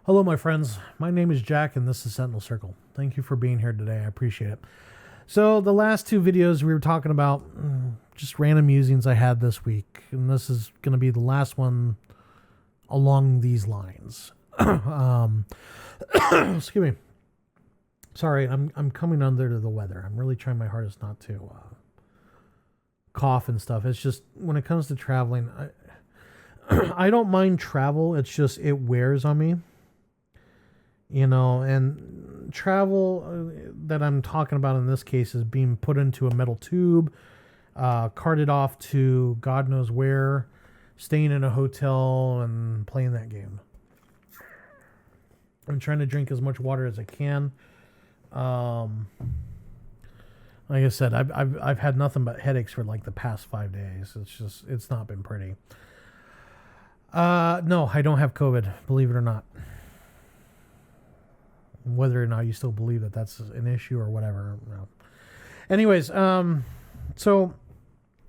Hello, my friends. My name is Jack, and this is Sentinel Circle. Thank you for being here today. I appreciate it. So, the last two videos we were talking about just random musings I had this week, and this is going to be the last one along these lines. Excuse me. Sorry, I'm coming under the weather. I'm really trying my hardest not to cough and stuff. It's just when it comes to traveling, I don't mind travel. It's just it wears on me. And travel that I'm talking about in this case is being put into a metal tube, carted off to God knows where, staying in a hotel and playing that game. I'm trying to drink as much water as I can. Like I said, I've had nothing but headaches for like the past 5 days. It's not been pretty. No, I don't have COVID, believe it or not. Whether or not you still believe that that's an issue or whatever. No. Anyways, so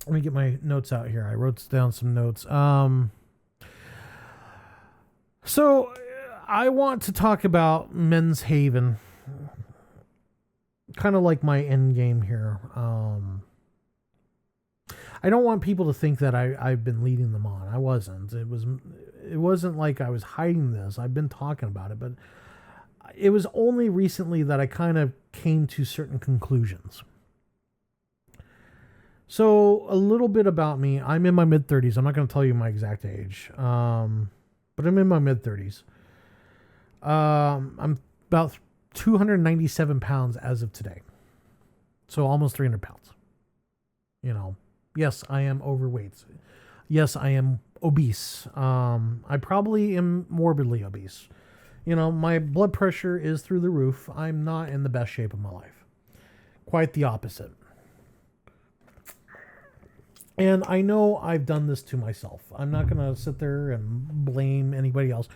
let me get my notes out here. I wrote down some notes. So I want to talk about Men's Haven, kind of like my end game here. I don't want people to think that I've been leading them on. I wasn't. It wasn't like I was hiding this. I've been talking about it, but it was only recently that I kind of came to certain conclusions. So a little bit about me. I'm in my mid-30s. I'm not going to tell you my exact age, but I'm in my mid-30s. I'm about 297 pounds as of today. So almost 300 pounds. Yes, I am overweight. Yes, I am obese. I probably am morbidly obese. My blood pressure is through the roof. I'm not in the best shape of my life. Quite the opposite. And I know I've done this to myself. I'm not going to sit there and blame anybody else.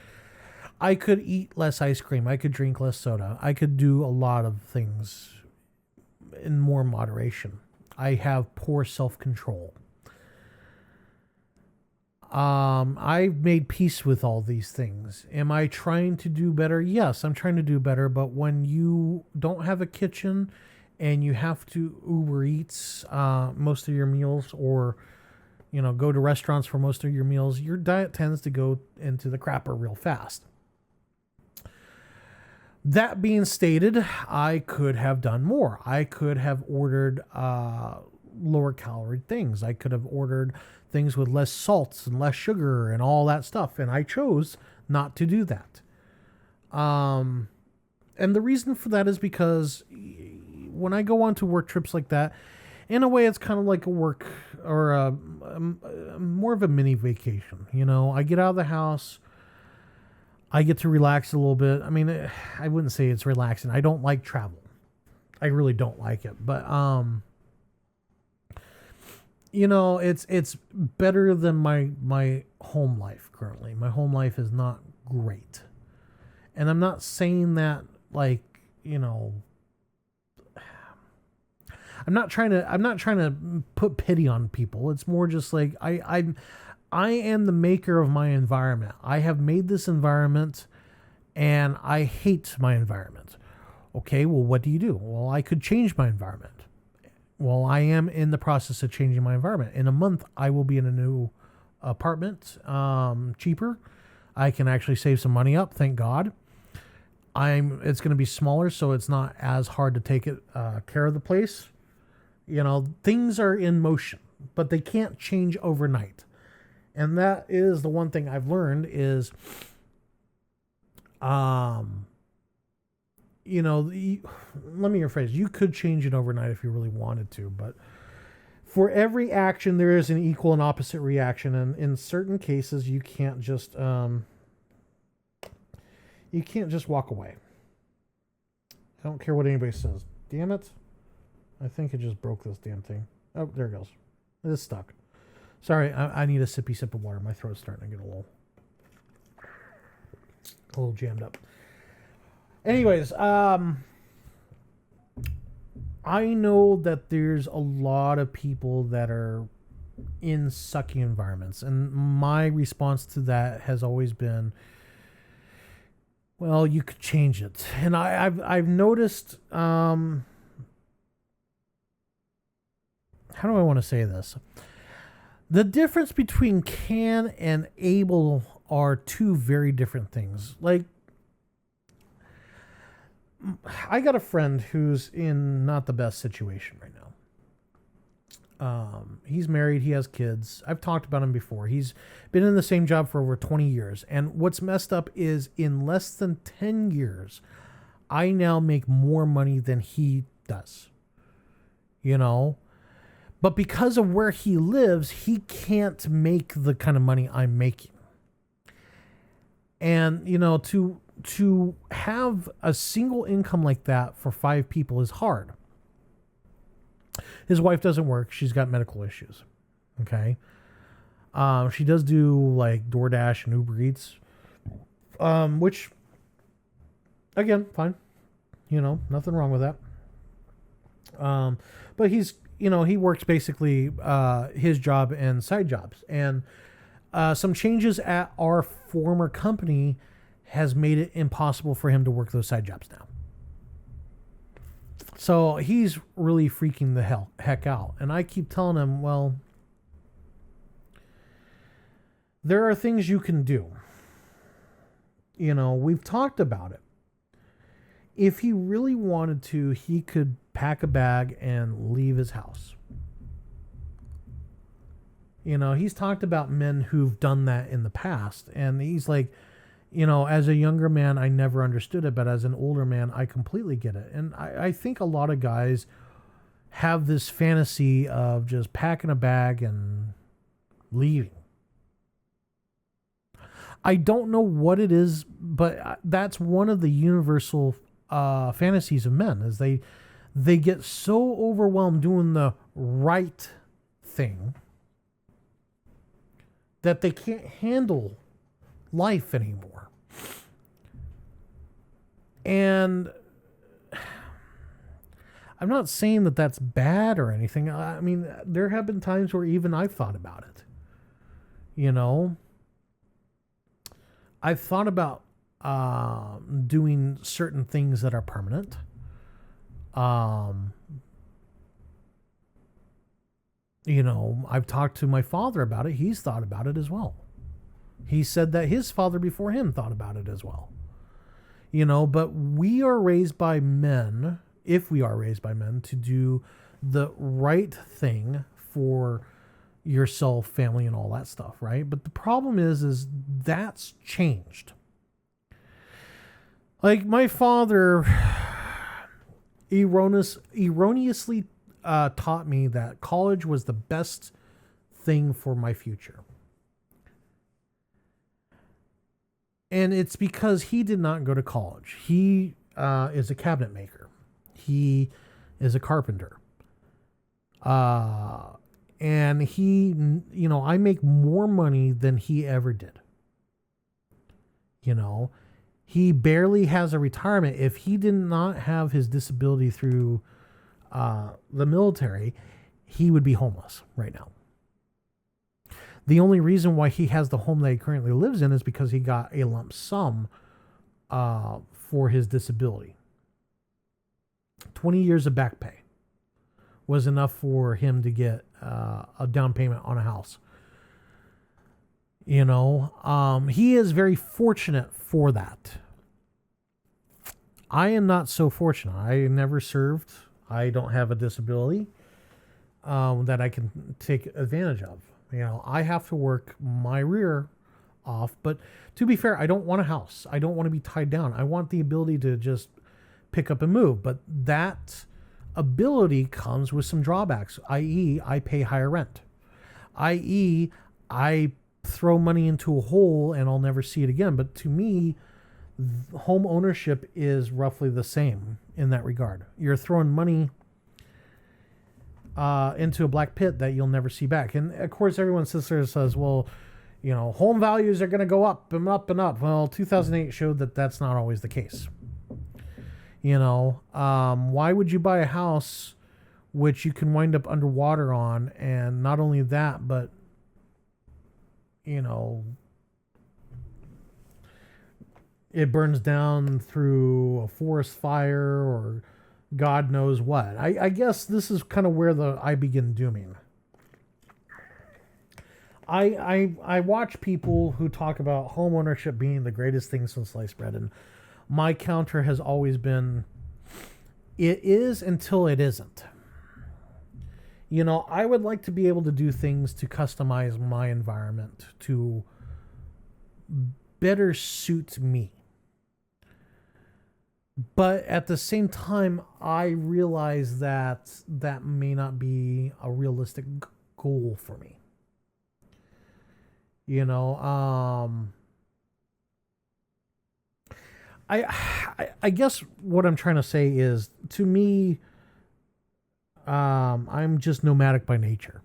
I could eat less ice cream. I could drink less soda. I could do a lot of things in more moderation. I have poor self-control. I've made peace with all these things. Am I trying to do better? Yes, I'm trying to do better. But when you don't have a kitchen and you have to Uber Eats most of your meals, or go to restaurants for most of your meals, your diet tends to go into the crapper real fast. That being stated, I could have done more. I could have ordered lower calorie things. I could have ordered things with less salts and less sugar and all that stuff. And I chose not to do that. And the reason for that is because when I go on to work trips like that, in a way, it's kind of like a work or a more of a mini vacation. I get out of the house. I get to relax a little bit. I mean, I wouldn't say it's relaxing. I don't like travel. I really don't like it. But, it's better than my home life currently. My home life is not great. And I'm not saying that like, I'm not trying to put pity on people. It's more just like I am the maker of my environment. I have made this environment and I hate my environment. Okay, well, what do you do? Well, I could change my environment. Well, I am in the process of changing my environment. In a month, I will be in a new apartment, cheaper. I can actually save some money up, thank God. It's going to be smaller, so it's not as hard to take care of the place. Things are in motion, but they can't change overnight. And that is the one thing I've learned is, let me rephrase. You could change it overnight if you really wanted to, but for every action, there is an equal and opposite reaction. And in certain cases, you can't just walk away. I don't care what anybody says. Damn it. I think it just broke this damn thing. Oh, there it goes. It is stuck. Sorry, I need a sippy sip of water. My throat's starting to get a little jammed up. Anyways, I know that there's a lot of people that are in sucky environments, and my response to that has always been, Well, you could change it. And I've noticed, how do I want to say this? The difference between can and able are two very different things. Like, I got a friend who's in not the best situation right now. He's married, he has kids. I've talked about him before. He's been in the same job for over 20 years. And what's messed up is in less than 10 years, I now make more money than he does. You know? But because of where he lives, he can't make the kind of money I'm making. And, you know, to have a single income like that for 5 people is hard. His wife doesn't work. She's got medical issues. Okay. She does do like DoorDash and Uber Eats, which, again, fine. You know, nothing wrong with that. But he's, you know, he works basically his job and side jobs. And some changes at our former company has made it impossible for him to work those side jobs now. So he's really freaking the heck out. And I keep telling him, well, there are things you can do. You know, we've talked about it. If he really wanted to, he could pack a bag and leave his house. You know, he's talked about men who've done that in the past. And he's like, you know, as a younger man, I never understood it, but as an older man, I completely get it. And I think a lot of guys have this fantasy of just packing a bag and leaving. I don't know what it is, but that's one of the universal fantasies of men, is they get so overwhelmed doing the right thing that they can't handle life anymore. And I'm not saying that that's bad or anything. I mean, there have been times where even I've thought about it. You know, I've thought about doing certain things that are permanent. You know, I've talked to my father about it. He's thought about it as well. He said that his father before him thought about it as well. You know, but we are raised by men, if we are raised by men, to do the right thing for yourself, family, and all that stuff, right? But the problem is that's changed. Like, my father erroneously taught me that college was the best thing for my future. And it's because he did not go to college. He is a cabinet maker. He is a carpenter. And he, you know, I make more money than he ever did. You know, he barely has a retirement. If he did not have his disability through the military, he would be homeless right now. The only reason why he has the home that he currently lives in is because he got a lump sum for his disability. 20 years of back pay was enough for him to get a down payment on a house. You know, he is very fortunate for that. I am not so fortunate. I never served. I don't have a disability that I can take advantage of. You know, I have to work my rear off. But to be fair, I don't want a house. I don't want to be tied down. I want the ability to just pick up and move. But that ability comes with some drawbacks, i.e., I pay higher rent, i.e., I throw money into a hole and I'll never see it again. But to me, home ownership is roughly the same in that regard. You're throwing money into a black pit that you'll never see back. And of course, everyone sits there and says, well, you know, home values are going to go up and up and up. Well, 2008 showed that that's not always the case. You know, why would you buy a house which you can wind up underwater on? And not only that, but, you know, it burns down through a forest fire or God knows what. I guess this is kind of where I begin dooming. I watch people who talk about home ownership being the greatest thing since sliced bread, and my counter has always been, it is until it isn't. I would like to be able to do things to customize my environment to better suit me. But at the same time, I realize that that may not be a realistic goal for me. I guess what I'm trying to say is, to me, I'm just nomadic by nature,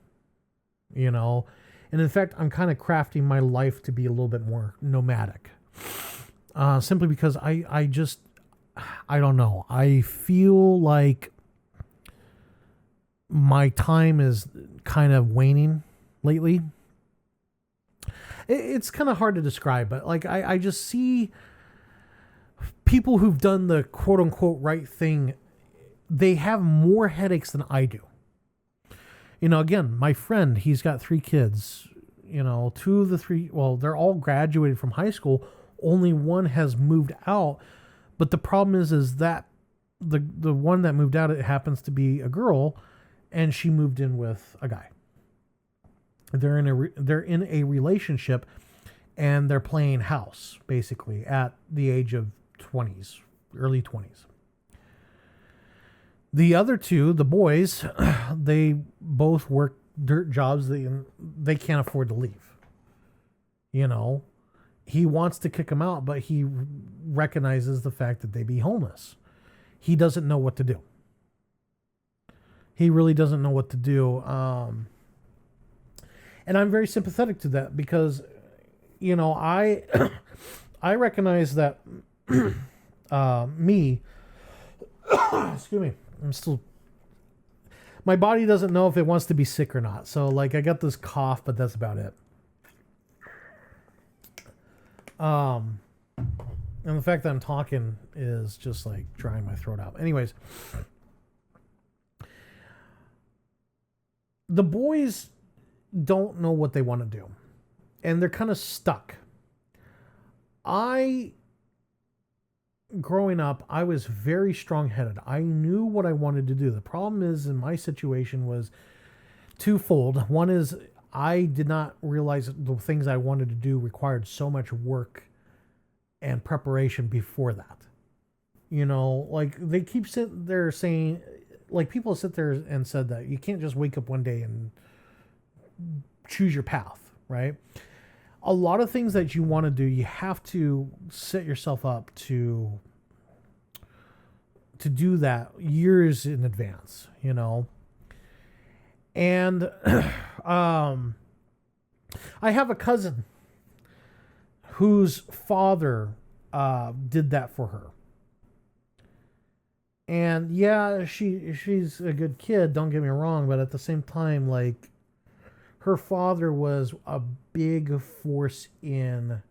and in fact, I'm kind of crafting my life to be a little bit more nomadic, simply because I don't know. I feel like my time is kind of waning lately. It's kind of hard to describe, but like I just see people who've done the quote unquote right thing. They have more headaches than I do. Again, my friend, he's got 3 kids. Two of the 3, well, they're all graduated from high school. Only one has moved out. But the problem is that the one that moved out, it happens to be a girl, and she moved in with a guy. They're in a relationship, and they're playing house basically at the age of 20s, early 20s. The other 2, the boys, they both work dirt jobs. They can't afford to leave. He wants to kick them out, but he recognizes the fact that they be homeless. He doesn't know what to do. He really doesn't know what to do. And I'm very sympathetic to that because, I I recognize that me, excuse me, my body doesn't know if it wants to be sick or not. So like I got this cough, but that's about it. And the fact that I'm talking is just like drying my throat out. Anyways, the boys don't know what they want to do, and they're kind of stuck. Growing up, I was very strong-headed. I knew what I wanted to do. The problem is, in my situation, was twofold. One is I did not realize the things I wanted to do required so much work and preparation before that. Like they keep sitting there saying, like people sit there and said that you can't just wake up one day and choose your path, right? A lot of things that you want to do, you have to set yourself up to do that years in advance, And I have a cousin whose father did that for her. And yeah, she's a good kid, don't get me wrong, but at the same time, like, her father was a big force in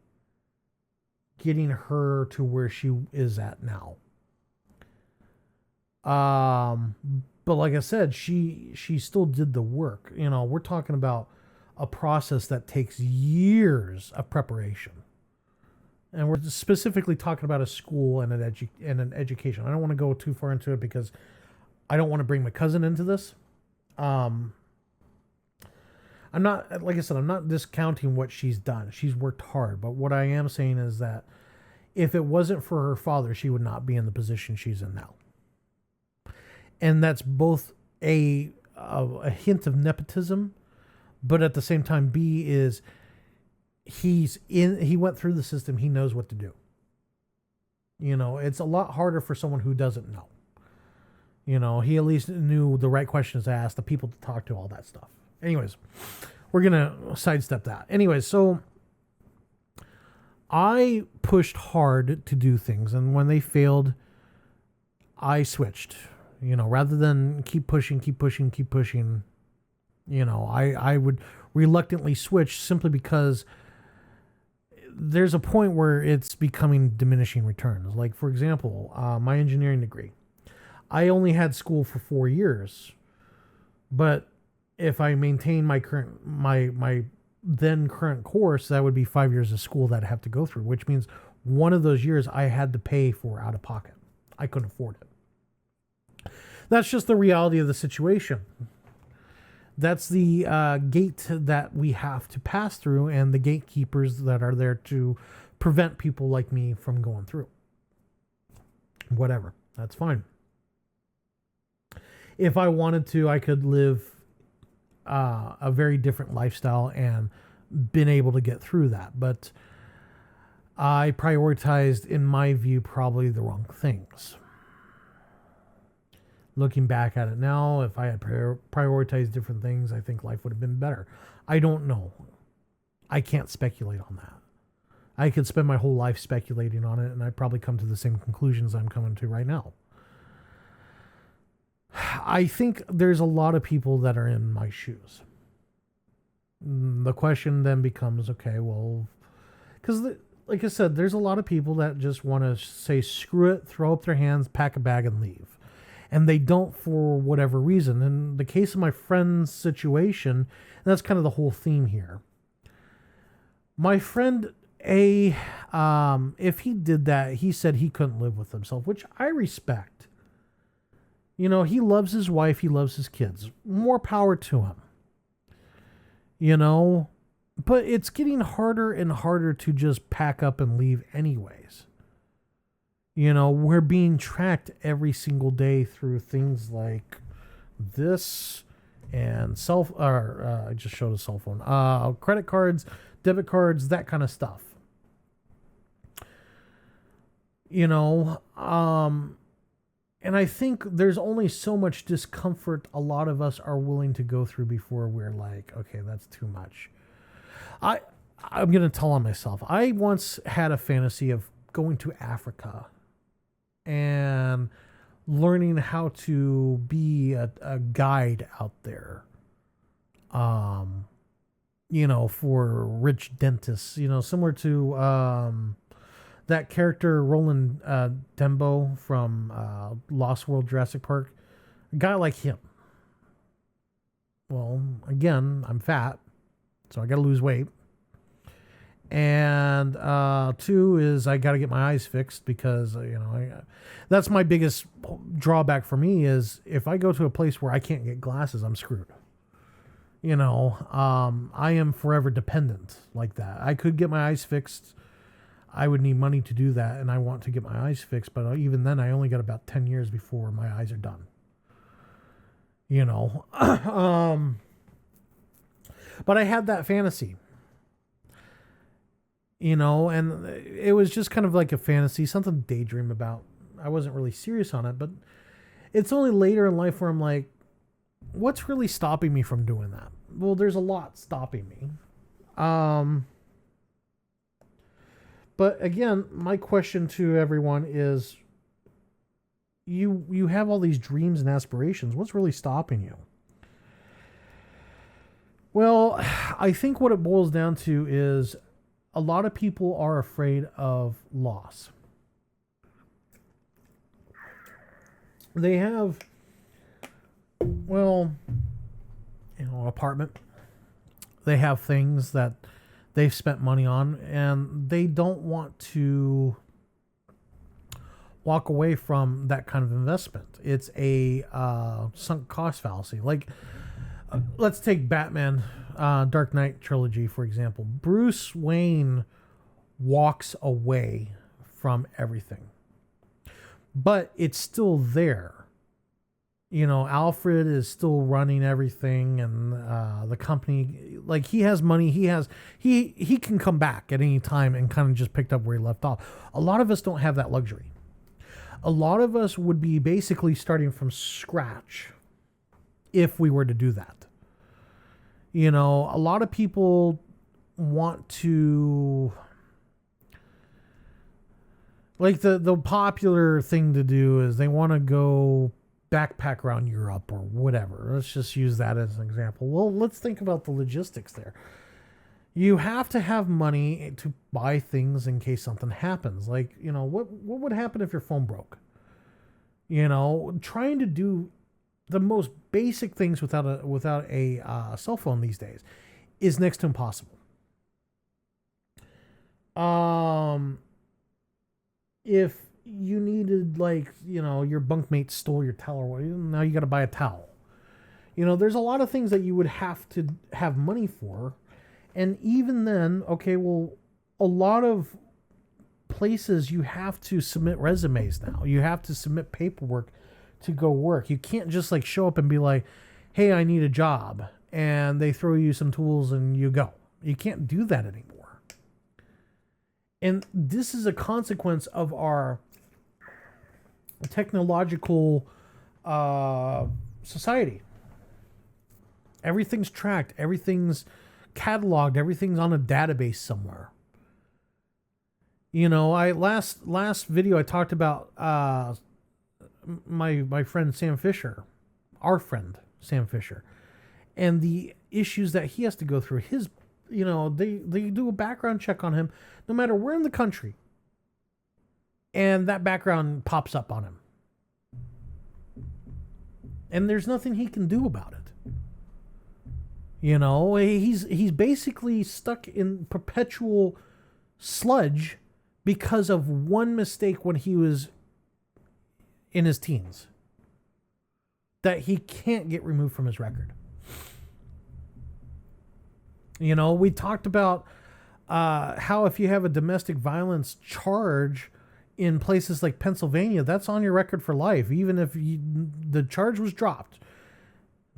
getting her to where she is at now. But like I said, she still did the work. We're talking about a process that takes years of preparation. And we're specifically talking about a school and an education. I don't want to go too far into it because I don't want to bring my cousin into this. I'm not, like I said, I'm not discounting what she's done. She's worked hard. But what I am saying is that if it wasn't for her father, she would not be in the position she's in now. And that's both a hint of nepotism, but at the same time, B is he went through the system. He knows what to do. It's a lot harder for someone who doesn't know. He at least knew the right questions to ask, the people to talk to, all that stuff. Anyways, we're going to sidestep that. Anyways, so I pushed hard to do things. And when they failed, I switched. Rather than keep pushing, I would reluctantly switch simply because there's a point where it's becoming diminishing returns. Like, for example, my engineering degree. I only had school for 4 years, but if I maintain my then current course, that would be 5 years of school that I have to go through, which means one of those years I had to pay for out of pocket. I couldn't afford it. That's just the reality of the situation. That's the gate that we have to pass through, and the gatekeepers that are there to prevent people like me from going through. Whatever. That's fine. If I wanted to, I could live a very different lifestyle and been able to get through that. But I prioritized, in my view, probably the wrong things. Looking back at it now, if I had prioritized different things, I think life would have been better. I don't know. I can't speculate on that. I could spend my whole life speculating on it, and I'd probably come to the same conclusions I'm coming to right now. I think there's a lot of people that are in my shoes. The question then becomes, okay, well, because like I said, there's a lot of people that just want to say, screw it, throw up their hands, pack a bag, and leave. And they don't for whatever reason. In the case of my friend's situation, and that's kind of the whole theme here. My friend A, if he did that, he said he couldn't live with himself, which I respect. You know, he loves his wife, he loves his kids. More power to him. You know, but it's getting harder and harder to just pack up and leave anyways. You know, we're being tracked every single day through things like this and I just showed a cell phone, credit cards, debit cards, that kind of stuff. You know, and I think there's only so much discomfort a lot of us are willing to go through before we're like, okay, that's too much. I'm going to tell on myself. I once had a fantasy of going to Africa and learning how to be a guide out there, you know, for rich dentists, you know, similar to that character Roland Dembo from Lost World Jurassic Park. A guy like him. Well, again, I'm fat, so I got to lose weight. And 2 is I got to get my eyes fixed because, you know, that's my biggest drawback for me is if I go to a place where I can't get glasses, I'm screwed. You know, I am forever dependent like that. I could get my eyes fixed. I would need money to do that, and I want to get my eyes fixed. But even then, I only got about 10 years before my eyes are done. You know, but I had that fantasy. You know, and it was just kind of like a fantasy, something to daydream about. I wasn't really serious on it, but it's only later in life where I'm like, what's really stopping me from doing that? Well, there's a lot stopping me. But again, my question to everyone is, you have all these dreams and aspirations. What's really stopping you? Well, I think what it boils down to is a lot of people are afraid of loss. They have, well, you know, an apartment. They have things that they've spent money on, and they don't want to walk away from that kind of investment. It's a sunk cost fallacy. Like, let's take Batman Dark Knight trilogy, for example. Bruce Wayne walks away from everything, but it's still there. You know, Alfred is still running everything, and the company, like, he has money. He can come back at any time and kind of just picked up where he left off. A lot of us don't have that luxury. A lot of us would be basically starting from scratch if we were to do that. You know, a lot of people want to, like, the popular thing to do is they want to go backpack around Europe or whatever. Let's just use that as an example. Well, let's think about the logistics there. You have to have money to buy things in case something happens. Like, what would happen if your phone broke? Trying to do the most basic things without a cell phone these days is next to impossible. If you needed, like, your bunkmate stole your towel, now you got to buy a towel. There's a lot of things that you would have to have money for. And even then, okay, well, a lot of places you have to submit resumes now. You have to submit paperwork to go work. You can't just like show up and be like, hey, I need a job. And they throw you some tools and you go. You can't do that anymore. And this is a consequence of our technological society. Everything's tracked. Everything's cataloged. Everything's on a database somewhere. I last video I talked about my friend Sam Fisher, our friend Sam Fisher, and the issues that he has to go through. His, they do a background check on him, no matter where in the country, and that background pops up on him, and there's nothing he can do about it. He's basically stuck in perpetual sludge because of one mistake when he was in his teens that he can't get removed from his record. We talked about how if you have a domestic violence charge in places like Pennsylvania, that's on your record for life. Even if the charge was dropped.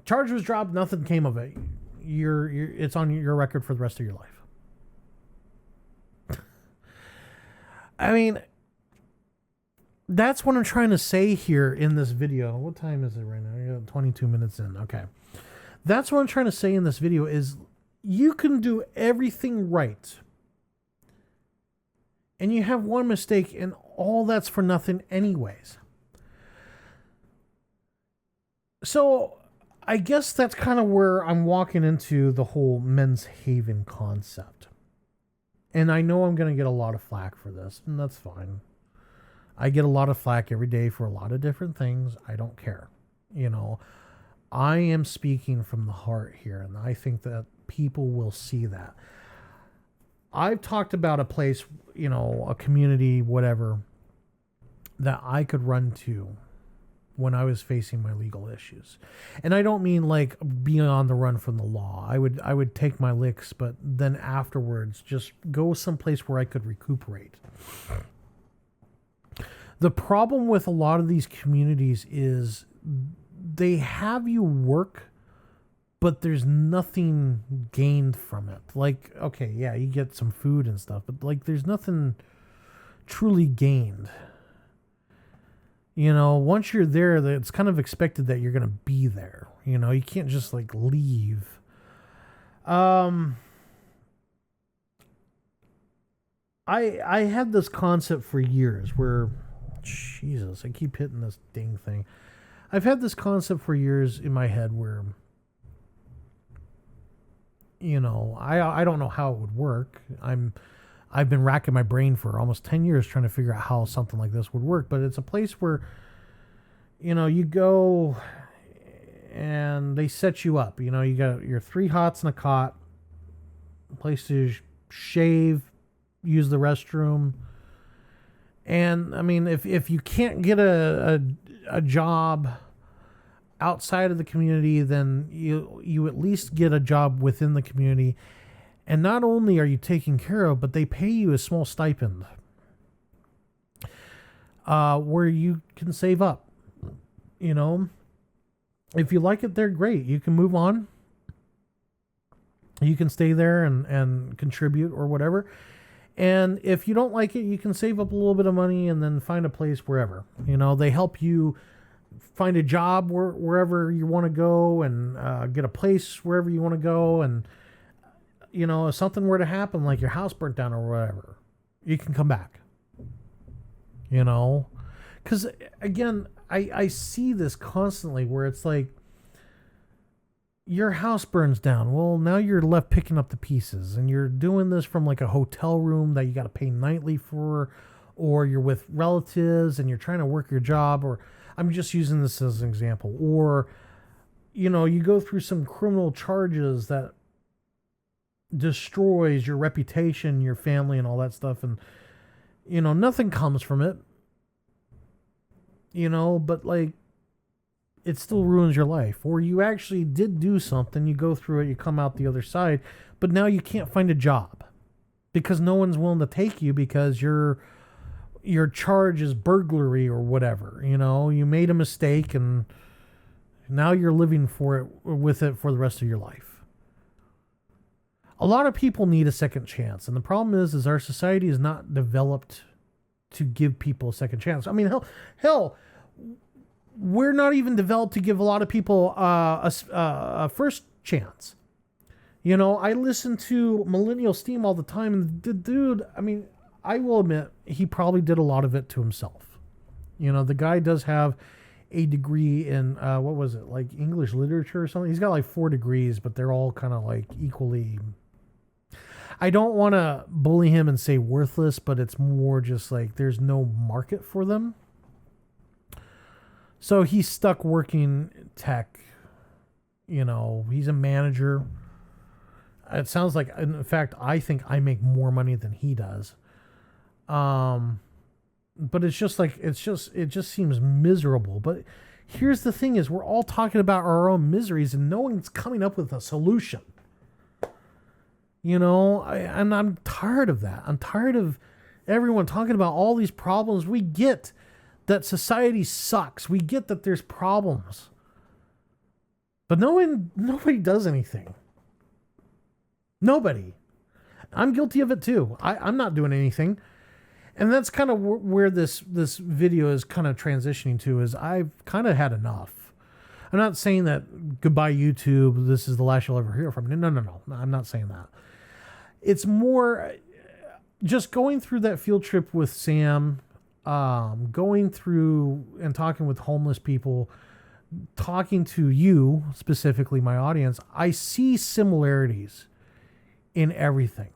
Nothing came of it. It's on your record for the rest of your life. I mean, that's what I'm trying to say here in this video. What time is it right now? I got 22 minutes in. Okay. That's what I'm trying to say in this video is you can do everything right. And you have one mistake and all that's for nothing anyways. So I guess that's kind of where I'm walking into the whole men's haven concept. And I know I'm going to get a lot of flack for this, and that's fine. I get a lot of flack every day for a lot of different things. I don't care. I am speaking from the heart here, and I think that people will see that. I've talked about a place, a community, whatever, that I could run to when I was facing my legal issues. And I don't mean like being on the run from the law. I would take my licks, but then afterwards just go someplace where I could recuperate. The problem with a lot of these communities is they have you work, but there's nothing gained from it. Like, okay, yeah, you get some food and stuff, but like there's nothing truly gained. Once you're there, it's kind of expected that you're going to be there. You can't just like leave. I had this concept for years where, Jesus, I keep hitting this dang thing. I've had this concept for years in my head where, I don't know how it would work. I've been racking my brain for almost 10 years trying to figure out how something like this would work. But it's a place where, you go and they set you up. You got your 3 hots and a cot, place to shave, use the restroom. And, I mean, if you can't get a job outside of the community, then you at least get a job within the community. And not only are you taken care of, but they pay you a small stipend where you can save up. If you like it there, great. You can move on. You can stay there and contribute or whatever. And if you don't like it, you can save up a little bit of money and then find a place wherever. They help you find a job wherever you want to go and get a place wherever you want to go. And if something were to happen, like your house burnt down or whatever, you can come back. Because, again, I see this constantly where it's like, your house burns down. Well, now you're left picking up the pieces, and you're doing this from like a hotel room that you got to pay nightly for, or you're with relatives and you're trying to work your job, or I'm just using this as an example, or you go through some criminal charges that destroys your reputation, your family, and all that stuff, and nothing comes from it, but like it still ruins your life. Or you actually did do something, you go through it, you come out the other side, but now you can't find a job because no one's willing to take you because your charge is burglary or whatever. You made a mistake and now you're living with it for the rest of your life. A lot of people need a second chance, and the problem is our society is not developed to give people a second chance. I mean, hell, we're not even developed to give a lot of people a first chance. I listen to Millennial Steam all the time, and the dude, I mean, I will admit, he probably did a lot of it to himself. The guy does have a degree in, what was it, like English literature or something? He's got like 4 degrees, but they're all kind of like equally... I don't want to bully him and say worthless, but it's more just like there's no market for them. So he's stuck working tech. He's a manager. It sounds like, in fact, I think I make more money than he does. But it's just like, it just seems miserable. But here's the thing is, we're all talking about our own miseries and no one's coming up with a solution. And I'm tired of that. I'm tired of everyone talking about all these problems. We get that society sucks. We get that there's problems. But nobody does anything. Nobody. I'm guilty of it too. I'm not doing anything. And that's kind of where this video is kind of transitioning to, is I've kind of had enough. I'm not saying that goodbye YouTube, this is the last you'll ever hear from me. No. I'm not saying that. It's more just going through that field trip with Sam, going through and talking with homeless people, talking to you, specifically my audience. I see similarities in everything.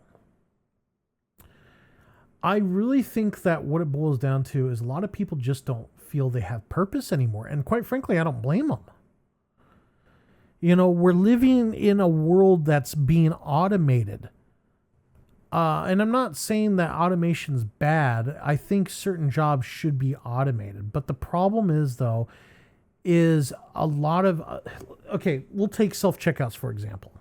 I really think that what it boils down to is a lot of people just don't feel they have purpose anymore. And quite frankly, I don't blame them. We're living in a world that's being automated. And I'm not saying that automation's bad. I think certain jobs should be automated. But the problem is, though, is a lot of... okay, we'll take self-checkouts, for example.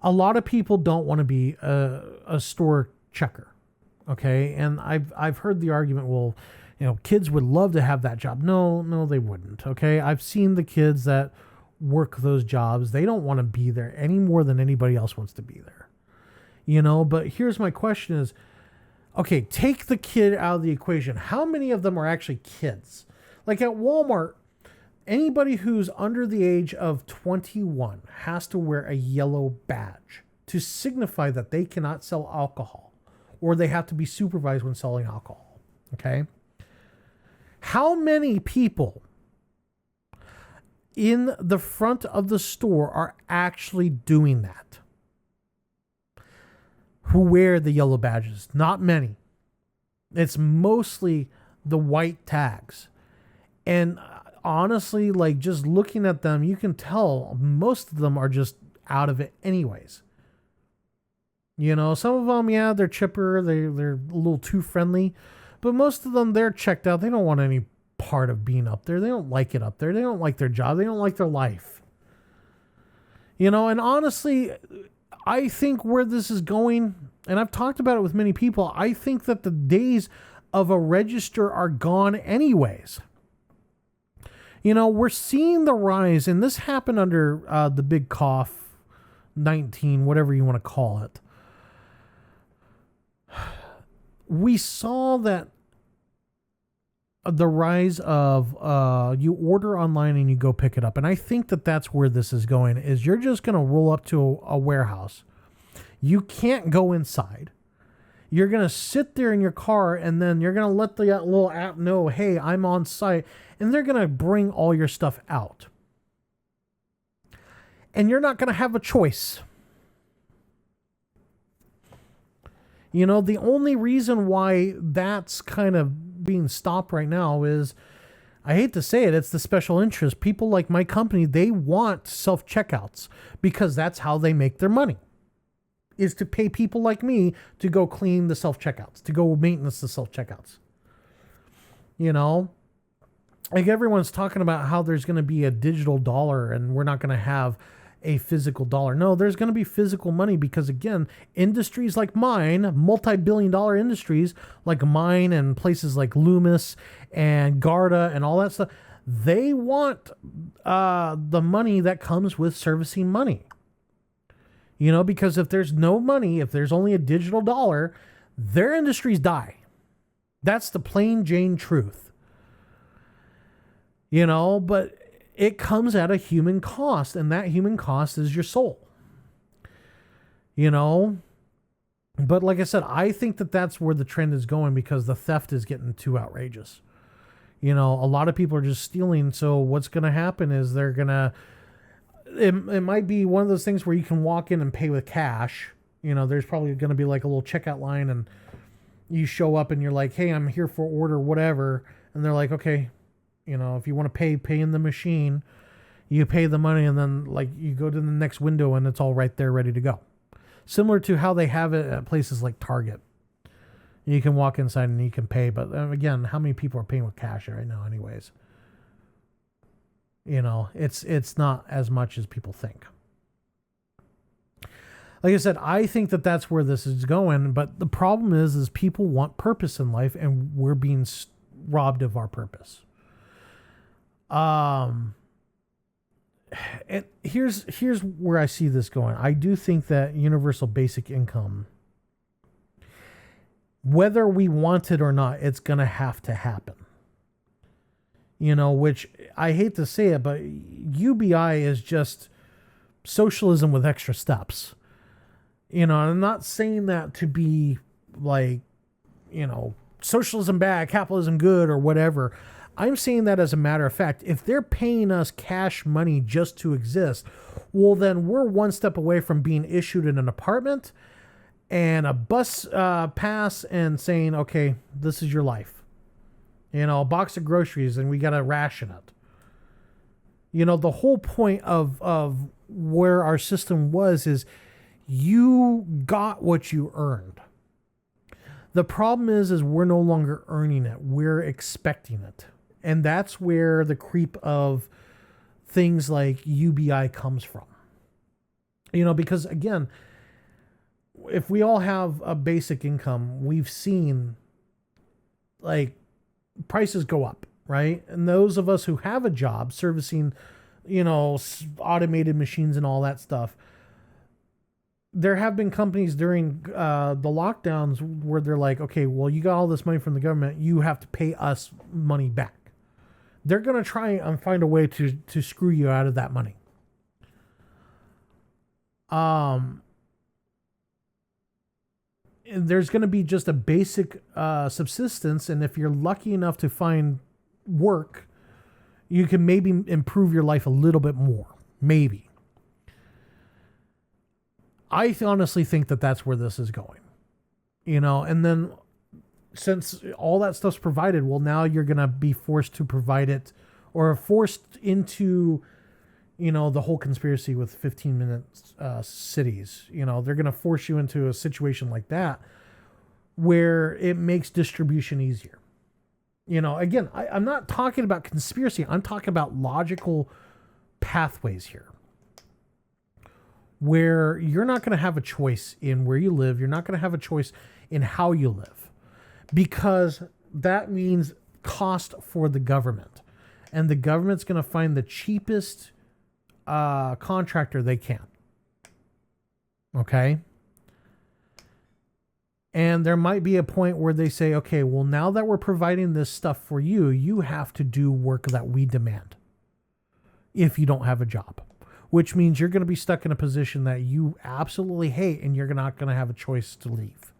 A lot of people don't want to be a store checker. Okay? And I've heard the argument, well, kids would love to have that job. No, they wouldn't. Okay? I've seen the kids that work those jobs. They don't want to be there any more than anybody else wants to be there. But here's my question is, okay, take the kid out of the equation. How many of them are actually kids? Like at Walmart, anybody who's under the age of 21 has to wear a yellow badge to signify that they cannot sell alcohol, or they have to be supervised when selling alcohol. Okay. How many people in the front of the store are actually doing that? Who wear the yellow badges? Not many. It's mostly the white tags. And honestly, like just looking at them, you can tell most of them are just out of it anyways. Some of them, yeah, they're chipper. They're a little too friendly. But most of them, they're checked out. They don't want any part of being up there. They don't like it up there. They don't like their job. They don't like their life. And honestly... I think where this is going, and I've talked about it with many people, I think that the days of a register are gone anyways. We're seeing the rise, and this happened under the big cough 19, whatever you want to call it. We saw that the rise of you order online and you go pick it up. And I think that that's where this is going, is you're just going to roll up to a warehouse. You can't go inside. You're going to sit there in your car, and then you're going to let the little app know, hey, I'm on site. And they're going to bring all your stuff out. and you're not going to have a choice. You know, the only reason why that's kind of being stopped right now is, I hate to say it, it's the special interest. People like my company, they want self-checkouts because that's how they make their money, is to pay people like me to go clean the self-checkouts, to go maintenance the self-checkouts. You know, like everyone's talking about how there's going to be a digital dollar and we're not going to have a physical dollar. No, there's going to be physical money because, again, industries like mine, multi-billion-dollar industries like mine and places like Loomis and Garda and all that stuff, they want the money that comes with servicing money. You know, because if there's no money, if there's only a digital dollar, their industries die. That's the plain Jane truth. You know, but it comes at a human cost, and that human cost is your soul. You know, but like I said, I think that that's where the trend is going because the theft is getting too outrageous. You know, a lot of people are just stealing. So what's going to happen is they're going to, it might be one of those things where you can walk in and pay with cash. You know, there's probably going to be like a little checkout line and you show up and you're like, hey, I'm here for order, whatever. And they're like, okay, you know, if you want to pay in the machine, you pay the money and then like you go to the next window and it's all right there ready to go. Similar to how they have it at places like Target. You can walk inside and you can pay. But again, how many people are paying with cash right now anyways? You know, it's not as much as people think. Like I said, I think that that's where this is going. But the problem is people want purpose in life and we're being robbed of our purpose. And here's where I see this going. I do think that universal basic income, whether we want it or not, it's going to have to happen. You know, which I hate to say it, but UBI is just socialism with extra steps. You know, I'm not saying that to be like, you know, socialism bad, capitalism good, or whatever. I'm saying that as a matter of fact. If they're paying us cash money just to exist, well, then we're one step away from being issued in an apartment and a bus pass and saying, okay, this is your life. You know, a box of groceries and we got to ration it. You know, the whole point of where our system was is you got what you earned. The problem is we're no longer earning it. We're expecting it. And that's where the creep of things like UBI comes from. You know, because again, if we all have a basic income, we've seen like prices go up, right? And those of us who have a job servicing, you know, automated machines and all that stuff, there have been companies during the lockdowns where they're like, okay, well, you got all this money from the government. You have to pay us money back. They're going to try and find a way to screw you out of that money. There's going to be just a basic subsistence. And if you're lucky enough to find work, you can maybe improve your life a little bit more. Maybe. I honestly think that that's where this is going, you know, and then since all that stuff's provided, well, now you're going to be forced to provide it or forced into, you know, the whole conspiracy with 15-minute cities. You know, they're going to force you into a situation like that where it makes distribution easier. You know, again, I'm not talking about conspiracy. I'm talking about logical pathways here, where you're not going to have a choice in where you live. You're not going to have a choice in how you live, because that means cost for the government, and the government's going to find the cheapest contractor they can. Okay. And there might be a point where they say, okay, well, now that we're providing this stuff for you, you have to do work that we demand if you don't have a job. Which means you're going to be stuck in a position that you absolutely hate and you're not going to have a choice to leave.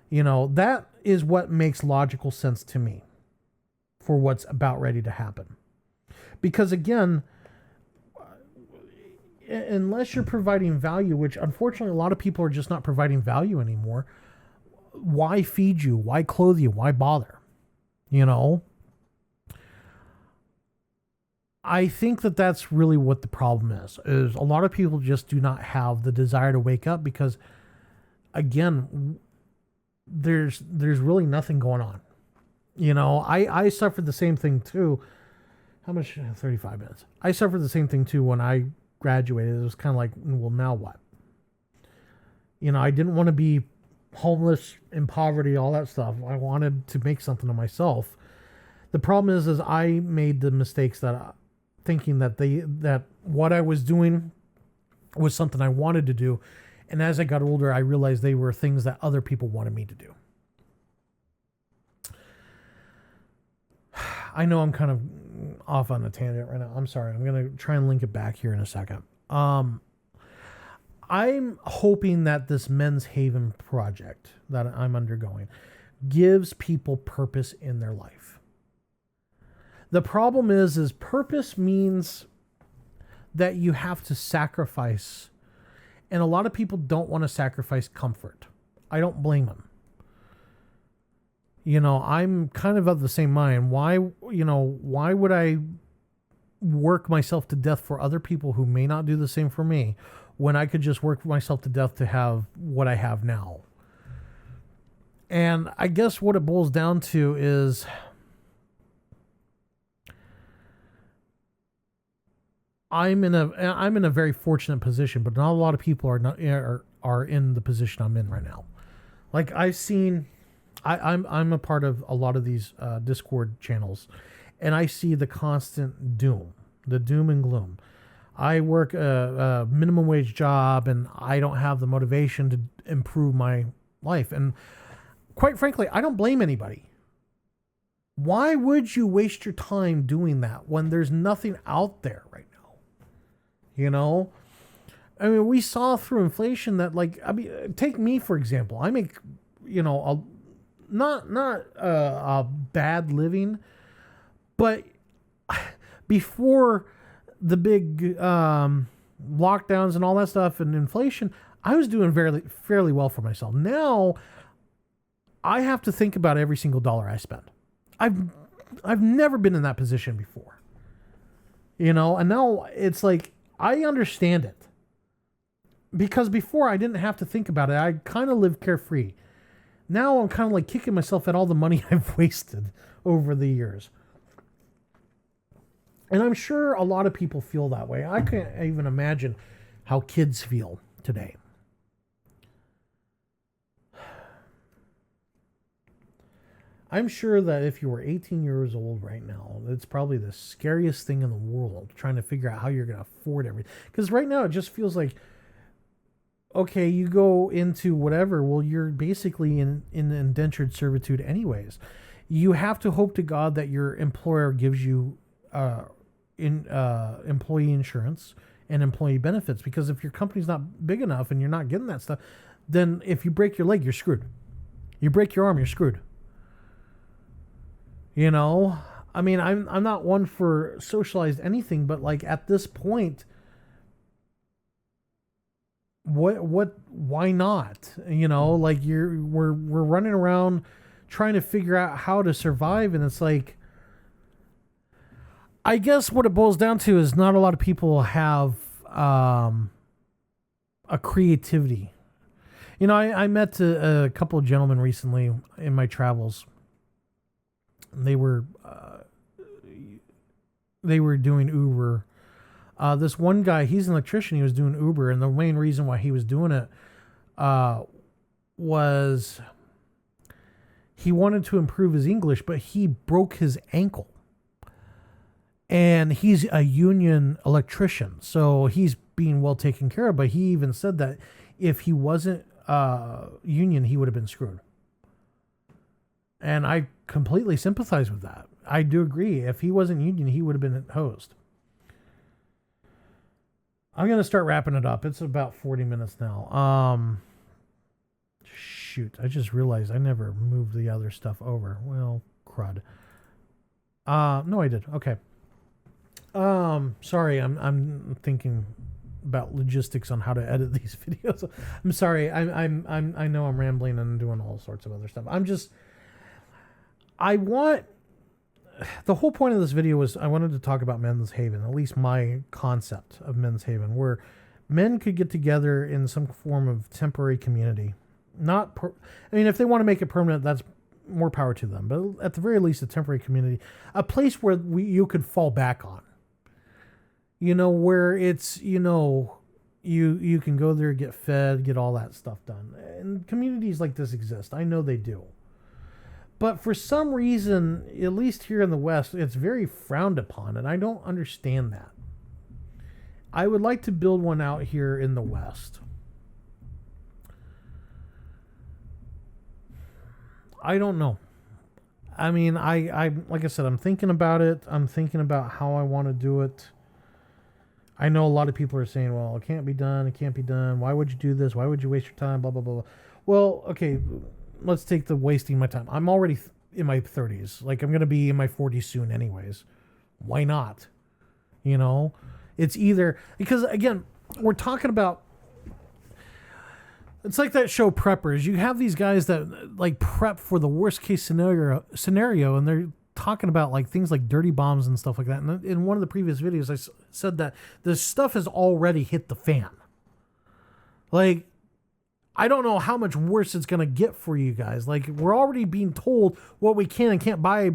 You know, that is what makes logical sense to me for what's about ready to happen. Because again, unless you're providing value, which unfortunately a lot of people are just not providing value anymore, why feed you? Why clothe you? Why bother? You know? I think that that's really what the problem is a lot of people just do not have the desire to wake up because, again, there's really nothing going on. You know, I suffered the same thing too. How much? 35 minutes. I suffered the same thing too when I graduated. It was kind of like, well, now what? You know, I didn't want to be homeless, in poverty, all that stuff. I wanted to make something of myself. The problem is I made the mistakes that thinking that what I was doing was something I wanted to do. And as I got older, I realized they were things that other people wanted me to do. I know I'm kind of off on a tangent right now. I'm sorry. I'm going to try and link it back here in a second. I'm hoping that this Men's Haven project that I'm undergoing gives people purpose in their life. The problem is purpose means that you have to sacrifice. And a lot of people don't want to sacrifice comfort. I don't blame them. You know, I'm kind of the same mind. Why would I work myself to death for other people who may not do the same for me when I could just work myself to death to have what I have now? And I guess what it boils down to is I'm in a very fortunate position, but not a lot of people are in the position I'm in right now. Like I've seen, I'm a part of a lot of these Discord channels, and I see the constant doom and gloom. I work a minimum wage job, and I don't have the motivation to improve my life. And quite frankly, I don't blame anybody. Why would you waste your time doing that when there's nothing out there right now? You know, I mean, we saw through inflation that, like, I mean, take me for example. I make, you know, not a bad living, but before the big lockdowns and all that stuff and inflation, I was doing fairly well for myself. Now I have to think about every single dollar I spend. I've never been in that position before, you know, and now it's like, I understand it because before I didn't have to think about it. I kind of lived carefree. Now I'm kind of like kicking myself at all the money I've wasted over the years. And I'm sure a lot of people feel that way. I can't even imagine how kids feel today. I'm sure that if you were 18 years old right now, it's probably the scariest thing in the world, trying to figure out how you're going to afford everything. Because right now it just feels like, okay, you go into whatever, well, you're basically in indentured servitude anyways. You have to hope to God that your employer gives you employee insurance and employee benefits. Because if your company's not big enough and you're not getting that stuff, then if you break your leg, you're screwed. You break your arm, you're screwed. You know, I mean, I'm not one for socialized anything, but like at this point, why not? You know, like we're running around trying to figure out how to survive, and it's like, I guess what it boils down to is not a lot of people have a creativity. You know, I met a couple of gentlemen recently in my travels. They were doing Uber. This one guy, he's an electrician. He was doing Uber, and the main reason why he was doing it was he wanted to improve his English, but he broke his ankle. And he's a union electrician, so he's being well taken care of. But he even said that if he wasn't union, he would have been screwed. And I completely sympathize with that. I do agree. If he wasn't union, he would have been hosed. I'm going to start wrapping it up. It's about 40 minutes now. Shoot, I just realized I never moved the other stuff over. Well, crud. No, I did. Okay. Sorry, I'm thinking about logistics on how to edit these videos. I'm sorry. I know I'm rambling and doing all sorts of other stuff. The whole point of this video was I wanted to talk about Men's Haven, at least my concept of Men's Haven, where men could get together in some form of temporary community. If they want to make it permanent, that's more power to them. But at the very least, a temporary community, a place where you could fall back on. Where it's, you can go there, get fed, get all that stuff done. And communities like this exist. I know they do. But for some reason, at least here in the West, it's very frowned upon, and I don't understand that. I would like to build one out here in the West. I don't know. I like I said, I'm thinking about it. I'm thinking about how I want to do it. I know a lot of people are saying, well, it can't be done. It can't be done. Why would you do this? Why would you waste your time? Blah, blah, blah, blah. Well, okay, let's take the wasting my time. I'm already in my 30s. Like, I'm going to be in my 40s soon anyways. Why not? It's either... Because, again, we're talking about... It's like that show Preppers. You have these guys that, like, prep for the worst case scenario, and they're talking about like things like dirty bombs and stuff like that. And in one of the previous videos, I said that this stuff has already hit the fan. Like, I don't know how much worse it's going to get for you guys. Like, we're already being told what we can and can't buy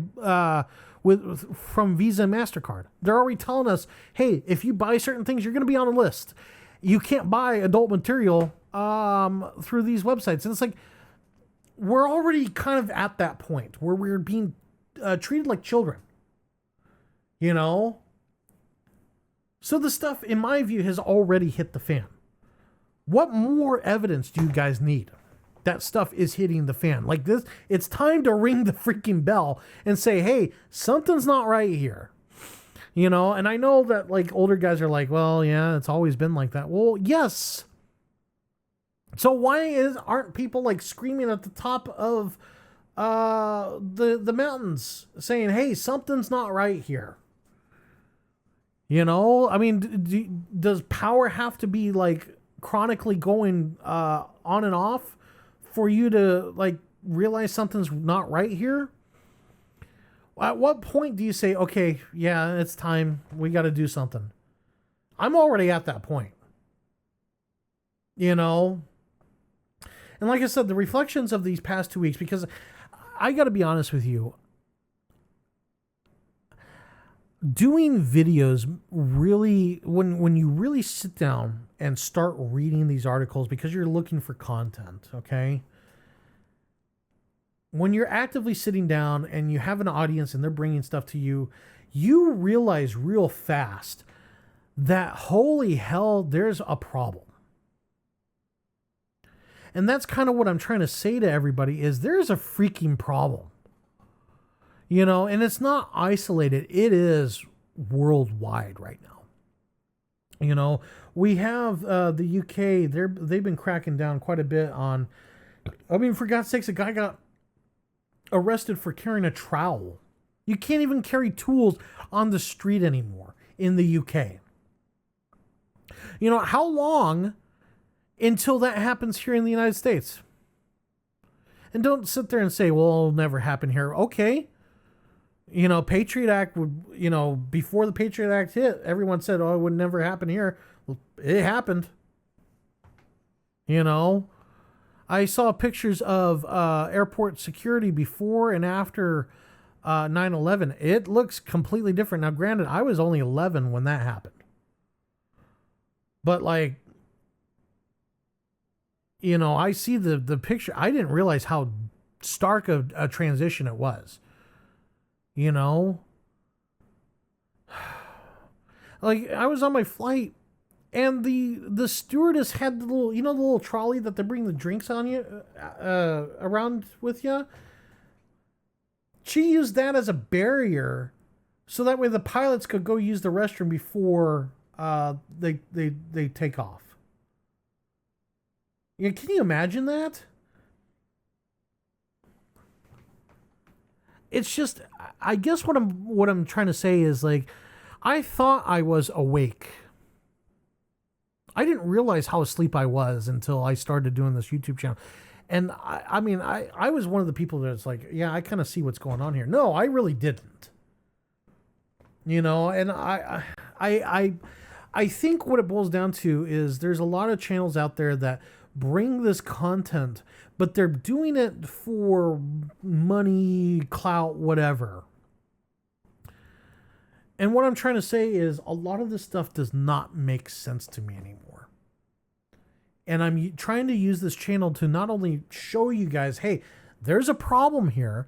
from Visa and MasterCard. They're already telling us, hey, if you buy certain things, you're going to be on a list. You can't buy adult material through these websites. And it's like, we're already kind of at that point where we're being treated like children, So the stuff, in my view, has already hit the fan. What more evidence do you guys need that stuff is hitting the fan? Like this, it's time to ring the freaking bell and say, hey, something's not right here. And I know that like older guys are like, well, yeah, it's always been like that. Well, yes. So why aren't people like screaming at the top of the mountains saying, hey, something's not right here? Does power have to be like chronically going on and off for you to like realize something's not right here? At what point do you say, okay, yeah, it's time, we got to do something? I'm already at that point. And like I said, the reflections of these past 2 weeks, because I got to be honest with you, doing videos really, when you really sit down and start reading these articles because you're looking for content, okay? When you're actively sitting down and you have an audience and they're bringing stuff to you, you realize real fast that, holy hell, there's a problem. And that's kind of what I'm trying to say to everybody is there's a freaking problem. And it's not isolated. It is worldwide right now. We have the UK. They've been cracking down quite a bit on. For God's sakes, a guy got arrested for carrying a trowel. You can't even carry tools on the street anymore in the UK. How long until that happens here in the United States? And don't sit there and say, well, it'll never happen here. Okay. Patriot Act would, before the Patriot Act hit, everyone said, oh, it would never happen here. Well, it happened. I saw pictures of airport security before and after 9/11. It looks completely different. Now, granted, I was only 11 when that happened. But like, I see the picture. I didn't realize how stark a transition it was. Like, I was on my flight and the stewardess had the little trolley that they bring the drinks on you around with you. She used that as a barrier so that way the pilots could go use the restroom before they take off. Can you imagine that? It's just, I guess what I'm trying to say is like, I thought I was awake. I didn't realize how asleep I was until I started doing this YouTube channel. And I mean, I was one of the people that's like, yeah, I kind of see what's going on here. No, I really didn't. You know, and I think what it boils down to is there's a lot of channels out there that bring this content, but they're doing it for money, clout, whatever. And what I'm trying to say is a lot of this stuff does not make sense to me anymore. And I'm trying to use this channel to not only show you guys, hey, there's a problem here,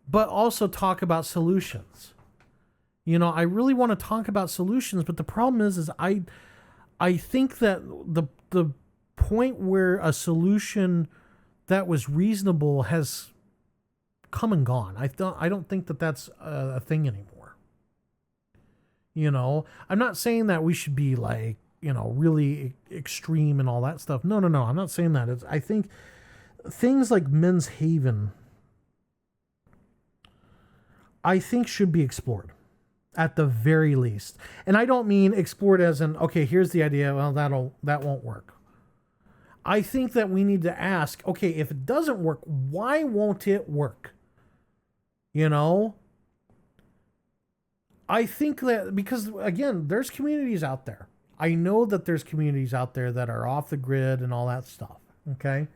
but also talk about solutions. You know, I really want to talk about solutions, but the problem is I think that the point where a solution that was reasonable has come and gone. I don't think that that's a thing anymore. You know, I'm not saying that we should be like, you know, really extreme and all that stuff. No. I'm not saying that. I think things like Men's Haven, I think should be explored at the very least. And I don't mean explored as in, okay, here's the idea. Well, that won't work. I think that we need to ask, okay, if it doesn't work, why won't it work? You know, I think that because, again, there's communities out there. I know that there's communities out there that are off the grid and all that stuff. Okay.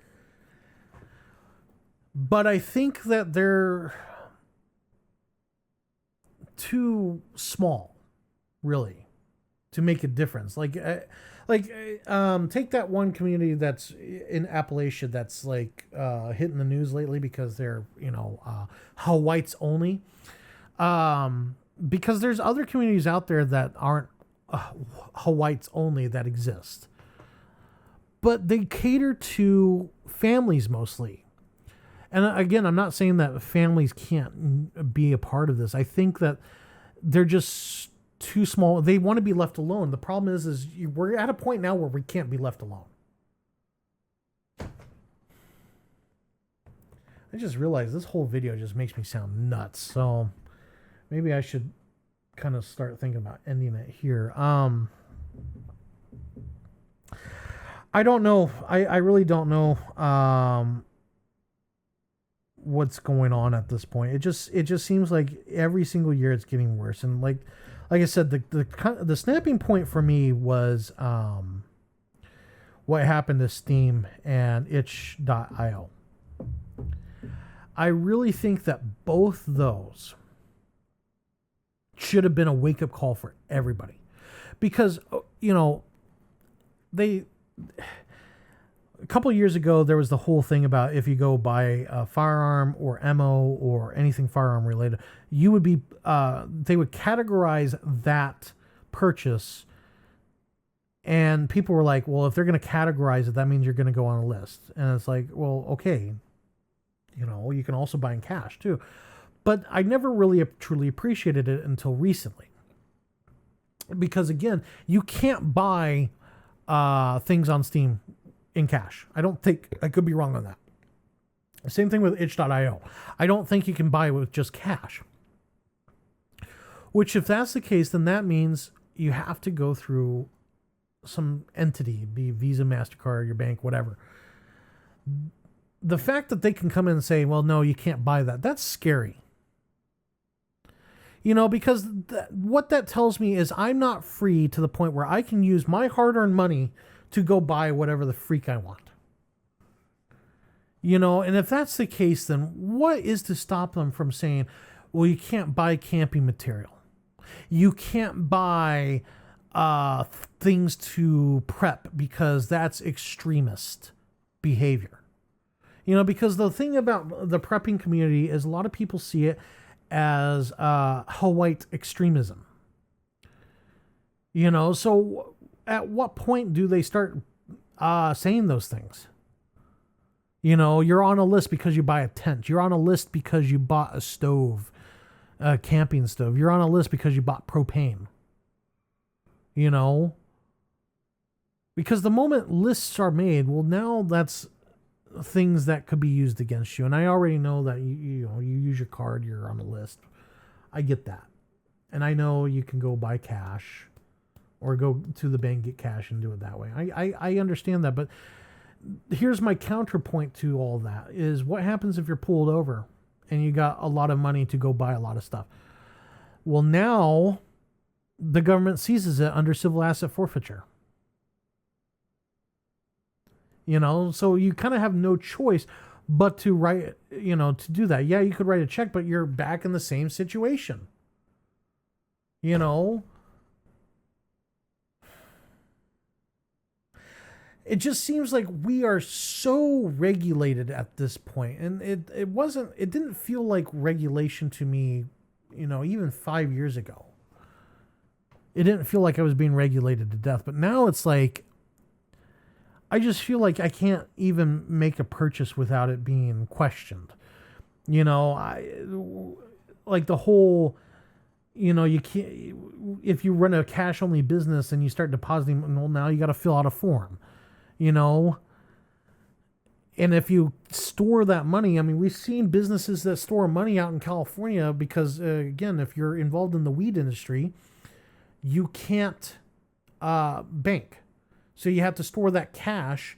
But I think that they're too small, really, to make a difference. Like take that one community that's in Appalachia that's like hitting the news lately because they're, you know, how whites only. Because there's other communities out there that aren't how whites only that exist, but they cater to families mostly. And again, I'm not saying that families can't be a part of this. I think that they're just too small. They want to be left alone. The problem is we're at a point now where we can't be left alone. I just realized this whole video just makes me sound nuts. So maybe I should kind of start thinking about ending it here. I don't know. I really don't know what's going on at this point. It just seems like every single year it's getting worse. And like I said, the snapping point for me was what happened to Steam and itch.io. I really think that both those should have been a wake-up call for everybody, because, you know, a couple of years ago there was the whole thing about if you go buy a firearm or ammo or anything firearm related, you would be they would categorize that purchase, and people were like, well, if they're going to categorize it, that means you're going to go on a list. And it's like, well, okay, you know, you can also buy in cash too. But I never really truly appreciated it until recently. Because again, you can't buy things on Steam in cash. I don't think, I could be wrong on that. Same thing with itch.io. I don't think you can buy it with just cash. Which, if that's the case, then that means you have to go through some entity, be Visa, MasterCard, your bank, whatever. The fact that they can come in and say, well, no, you can't buy that, that's scary. You know, because what that tells me is I'm not free to the point where I can use my hard-earned money to go buy whatever the freak I want. You know, and if that's the case, then what is to stop them from saying, well, you can't buy camping material. You can't buy things to prep because that's extremist behavior. You know, because the thing about the prepping community is a lot of people see it as white extremism. You know, so at what point do they start saying those things? You know, you're on a list because you buy a tent. You're on a list because you bought a stove, a camping stove. You're on a list because you bought propane. You know, because the moment lists are made, well, now that's things that could be used against you. And I already know that you know, you use your card, you're on the list. I get that. And I know you can go buy cash, or go to the bank, get cash, and do it that way. I understand that, but here's my counterpoint to all that is what happens if you're pulled over and you got a lot of money to go buy a lot of stuff? Well, now the government seizes it under civil asset forfeiture. So you kind of have no choice but to write, to do that. Yeah, you could write a check, but you're back in the same situation. It just seems like we are so regulated at this point, and it didn't feel like regulation to me, even 5 years ago. It didn't feel like I was being regulated to death, but now it's like I just feel like I can't even make a purchase without it being questioned. Like the whole, you can't, if you run a cash only business and you start depositing, well, now you got to fill out a form. And if you store that money, I mean, we've seen businesses that store money out in California because, again, if you're involved in the weed industry, you can't bank. So you have to store that cash.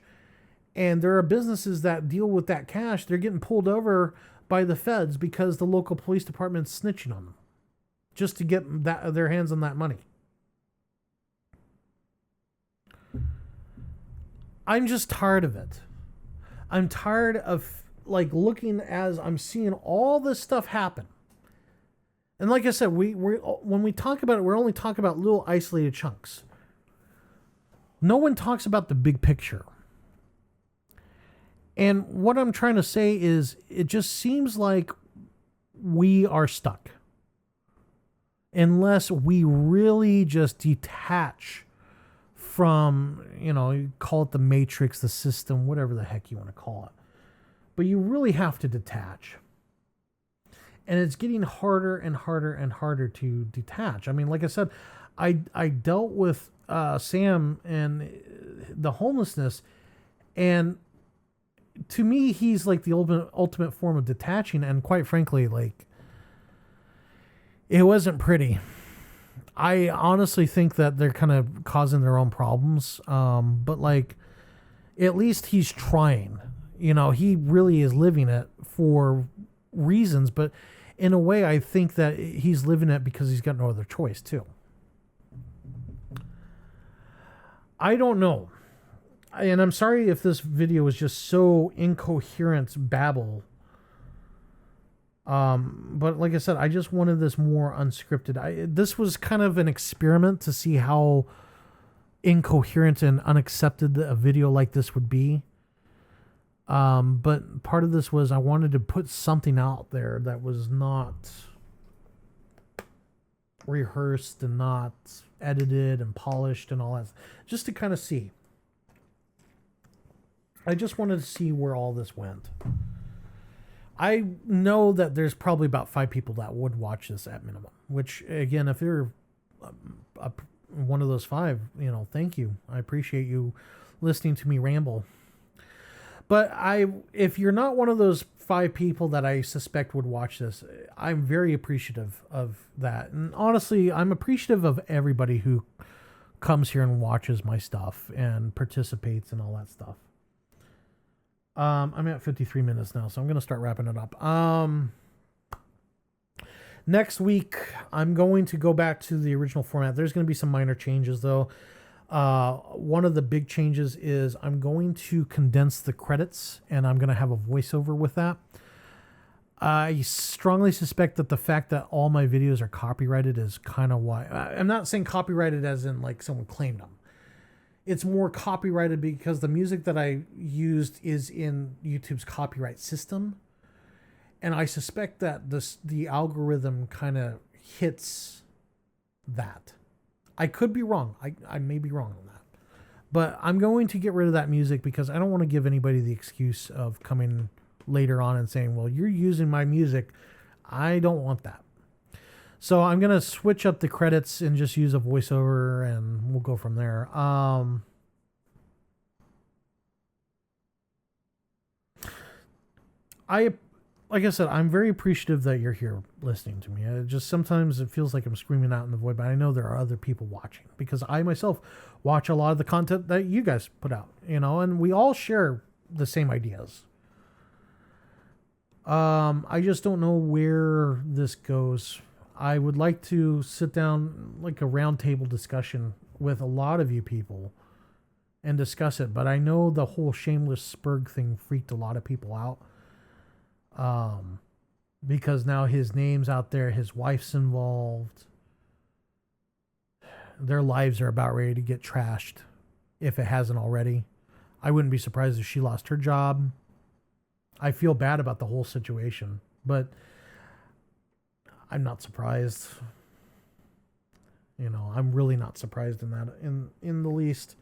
And there are businesses that deal with that cash. They're getting pulled over by the feds because the local police department's snitching on them just to get their hands on that money. I'm just tired of it. I'm tired of looking as I'm seeing all this stuff happen. And like I said, when we talk about it, we're only talking about little isolated chunks. No one talks about the big picture. And what I'm trying to say is it just seems like we are stuck. Unless we really just detach from, you call it the matrix, the system, whatever the heck you want to call it. But you really have to detach. And it's getting harder and harder and harder to detach. I mean, like I said, I dealt with Sam and the homelessness, and to me, he's like the ultimate form of detaching. And quite frankly, it wasn't pretty. I honestly think that they're kind of causing their own problems. But at least he's trying. He really is living it for reasons. But in a way, I think that he's living it because he's got no other choice too. I don't know. And I'm sorry if this video was just so incoherent babble. But like I said, I just wanted this more unscripted. This was kind of an experiment to see how incoherent and unaccepted a video like this would be. But part of this was I wanted to put something out there that was not rehearsed and not edited and polished and all that, just to kind of see. I just wanted to see where all this went. I know that there's probably about 5 people that would watch this at minimum, which again, if you're one of those 5, thank you. I appreciate you listening to me ramble. But if you're not one of those 5 people that I suspect would watch this, I'm very appreciative of that. And honestly, I'm appreciative of everybody who comes here and watches my stuff and participates and all that stuff. I'm at 53 minutes now, so I'm going to start wrapping it up. Next week, I'm going to go back to the original format. There's going to be some minor changes, though. One of the big changes is I'm going to condense the credits, and I'm going to have a voiceover with that. I strongly suspect that the fact that all my videos are copyrighted is kind of why. I'm not saying copyrighted as in someone claimed them. It's more copyrighted because the music that I used is in YouTube's copyright system. And I suspect that the algorithm kind of hits that. I could be wrong. I may be wrong on that. But I'm going to get rid of that music because I don't want to give anybody the excuse of coming later on and saying, well, you're using my music. I don't want that. So I'm going to switch up the credits and just use a voiceover, and we'll go from there. like I said, I'm very appreciative that you're here listening to me. Just sometimes it feels like I'm screaming out in the void, but I know there are other people watching because I myself watch a lot of the content that you guys put out, and we all share the same ideas. I just don't know where this goes. I would like to sit down like a roundtable discussion with a lot of you people and discuss it, but I know the whole Shameless Spurg thing freaked a lot of people out. Because now his name's out there, his wife's involved. Their lives are about ready to get trashed, if it hasn't already. I wouldn't be surprised if she lost her job. I feel bad about the whole situation, but I'm not surprised. I'm really not surprised in that in the least.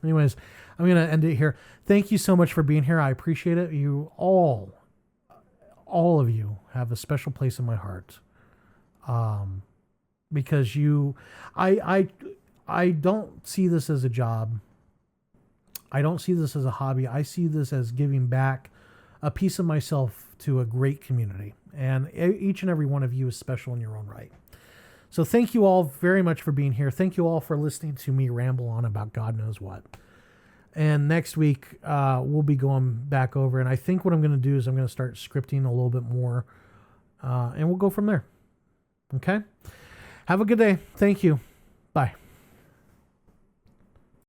Anyways, I'm going to end it here. Thank you so much for being here. I appreciate it. You all of you have a special place in my heart. Because I don't see this as a job. I don't see this as a hobby. I see this as giving back a piece of myself to a great community. And each and every one of you is special in your own right. So thank you all very much for being here. Thank you all for listening to me ramble on about God knows what. And next week, we'll be going back over. And I think what I'm going to do is I'm going to start scripting a little bit more. And we'll go from there. Okay? Have a good day. Thank you.